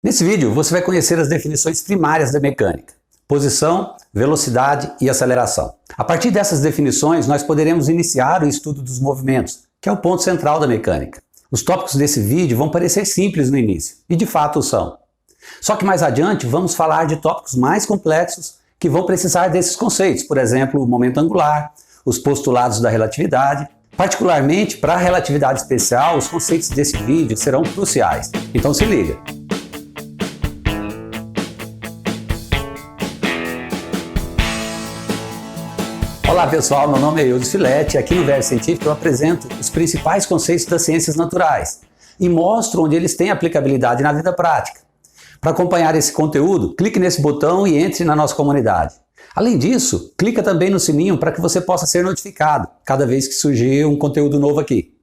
Nesse vídeo você vai conhecer as definições primárias da mecânica: posição, velocidade e aceleração. A partir dessas definições nós poderemos iniciar o estudo dos movimentos, que é o ponto central da mecânica. Os tópicos desse vídeo vão parecer simples no início, e de fato são. Só que mais adiante vamos falar de tópicos mais complexos que vão precisar desses conceitos, por exemplo, o momento angular, os postulados da relatividade. Particularmente para a relatividade especial, os conceitos desse vídeo serão cruciais. Então se liga! Olá pessoal, meu nome é Eudes Filete e aqui no Verso Científico eu apresento os principais conceitos das ciências naturais e mostro onde eles têm aplicabilidade na vida prática. Para acompanhar esse conteúdo, clique nesse botão e entre na nossa comunidade. Além disso, clica também no sininho para que você possa ser notificado cada vez que surgir um conteúdo novo aqui.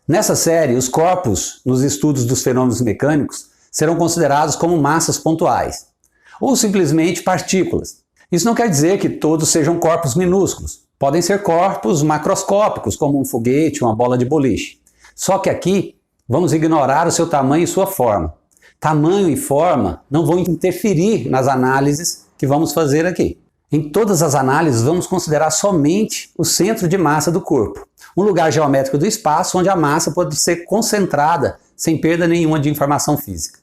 Nessa série, os corpos nos estudos dos fenômenos mecânicos serão considerados como massas pontuais, ou simplesmente partículas. Isso não quer dizer que todos sejam corpos minúsculos. Podem ser corpos macroscópicos, como um foguete, uma bola de boliche. Só que aqui vamos ignorar o seu tamanho e sua forma. Tamanho e forma não vão interferir nas análises que vamos fazer aqui. Em todas as análises vamos considerar somente o centro de massa do corpo, um lugar geométrico do espaço onde a massa pode ser concentrada sem perda nenhuma de informação física.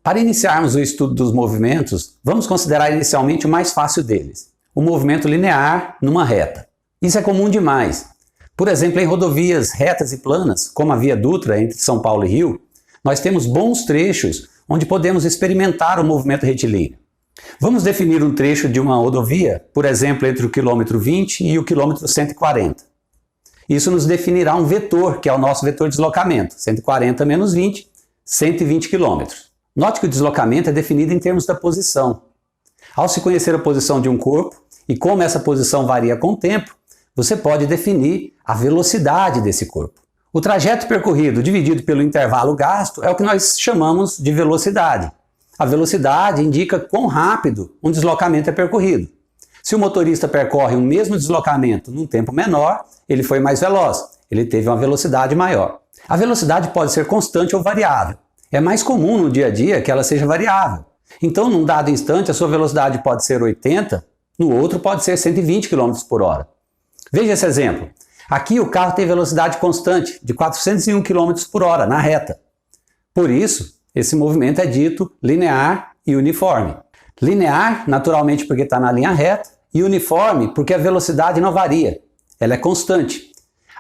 Para iniciarmos o estudo dos movimentos, vamos considerar inicialmente o mais fácil deles, o movimento linear numa reta. Isso é comum demais. Por exemplo, em rodovias retas e planas, como a Via Dutra entre São Paulo e Rio, nós temos bons trechos onde podemos experimentar o movimento retilíneo. Vamos definir um trecho de uma rodovia, por exemplo, entre o quilômetro 20 e o quilômetro 140. Isso nos definirá um vetor, que é o nosso vetor de deslocamento, 140 menos 20, 120 quilômetros. Note que o deslocamento é definido em termos da posição. Ao se conhecer a posição de um corpo e como essa posição varia com o tempo, você pode definir a velocidade desse corpo. O trajeto percorrido dividido pelo intervalo gasto é o que nós chamamos de velocidade. A velocidade indica quão rápido um deslocamento é percorrido. Se o motorista percorre o mesmo deslocamento num tempo menor, ele foi mais veloz, ele teve uma velocidade maior. A velocidade pode ser constante ou variável. É mais comum no dia a dia que ela seja variável. Então, num dado instante, a sua velocidade pode ser 80, no outro pode ser 120 km por hora. Veja esse exemplo. Aqui o carro tem velocidade constante de 401 km por hora na reta. Por isso, esse movimento é dito linear e uniforme. Linear, naturalmente, porque está na linha reta, e uniforme porque a velocidade não varia, ela é constante.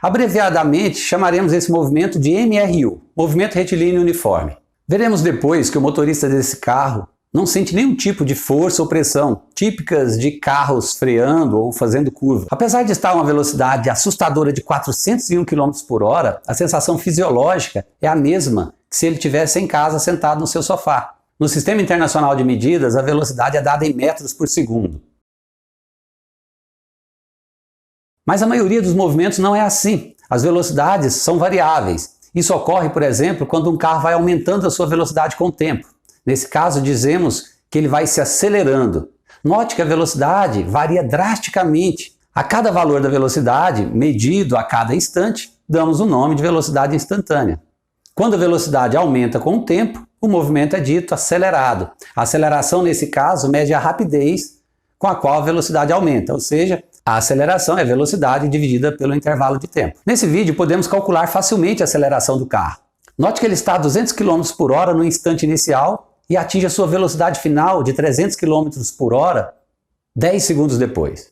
Abreviadamente, chamaremos esse movimento de MRU, movimento retilíneo uniforme. Veremos depois que o motorista desse carro não sente nenhum tipo de força ou pressão, típicas de carros freando ou fazendo curva. Apesar de estar a uma velocidade assustadora de 401 km por hora, a sensação fisiológica é a mesma que se ele estivesse em casa sentado no seu sofá. No Sistema Internacional de Medidas, a velocidade é dada em metros por segundo. Mas a maioria dos movimentos não é assim. As velocidades são variáveis. Isso ocorre, por exemplo, quando um carro vai aumentando a sua velocidade com o tempo. Nesse caso, dizemos que ele vai se acelerando. Note que a velocidade varia drasticamente. A cada valor da velocidade, medido a cada instante, damos o nome de velocidade instantânea. Quando a velocidade aumenta com o tempo, o movimento é dito acelerado. A aceleração, nesse caso, mede a rapidez com a qual a velocidade aumenta, ou seja, a aceleração é a velocidade dividida pelo intervalo de tempo. Nesse vídeo, podemos calcular facilmente a aceleração do carro. Note que ele está a 200 km por hora no instante inicial e atinge a sua velocidade final de 300 km por hora 10 segundos depois.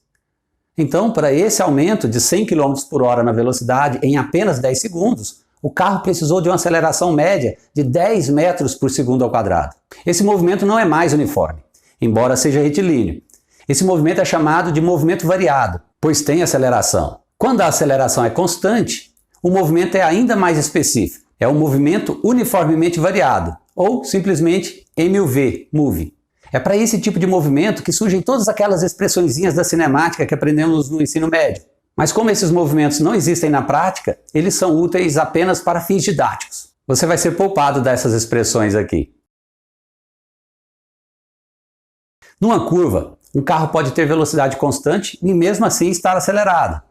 Então, para esse aumento de 100 km por hora na velocidade em apenas 10 segundos, o carro precisou de uma aceleração média de 10 metros por segundo ao quadrado. Esse movimento não é mais uniforme, embora seja retilíneo. Esse movimento é chamado de movimento variado, pois tem aceleração. Quando a aceleração é constante, o movimento é ainda mais específico. É um movimento uniformemente variado, ou simplesmente MUV, MOVE. É para esse tipo de movimento que surgem todas aquelas expressõezinhas da cinemática que aprendemos no ensino médio. Mas como esses movimentos não existem na prática, eles são úteis apenas para fins didáticos. Você vai ser poupado dessas expressões aqui. Numa curva, um carro pode ter velocidade constante e mesmo assim estar acelerado.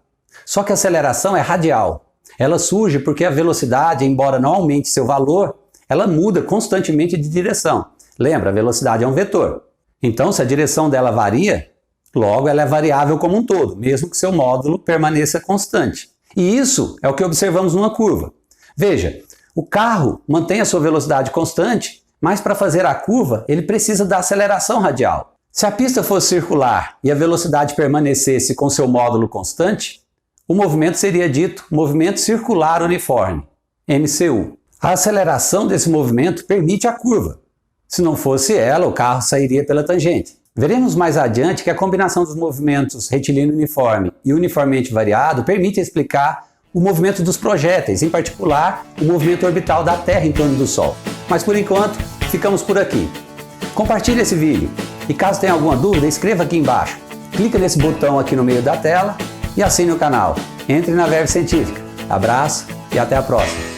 Só que a aceleração é radial. Ela surge porque a velocidade, embora não aumente seu valor, ela muda constantemente de direção. Lembra, a velocidade é um vetor. Então, se a direção dela varia, logo ela é variável como um todo, mesmo que seu módulo permaneça constante. E isso é o que observamos numa curva. Veja, o carro mantém a sua velocidade constante, mas para fazer a curva ele precisa da aceleração radial. Se a pista fosse circular e a velocidade permanecesse com seu módulo constante, o movimento seria dito movimento circular uniforme, MCU. A aceleração desse movimento permite a curva. Se não fosse ela, o carro sairia pela tangente. Veremos mais adiante que a combinação dos movimentos retilíneo uniforme e uniformemente variado permite explicar o movimento dos projéteis, em particular o movimento orbital da Terra em torno do Sol. Mas por enquanto, ficamos por aqui. Compartilhe esse vídeo e caso tenha alguma dúvida, escreva aqui embaixo. Clica nesse botão aqui no meio da tela e assine o canal. Entre na Verve Científica. Abraço e até a próxima!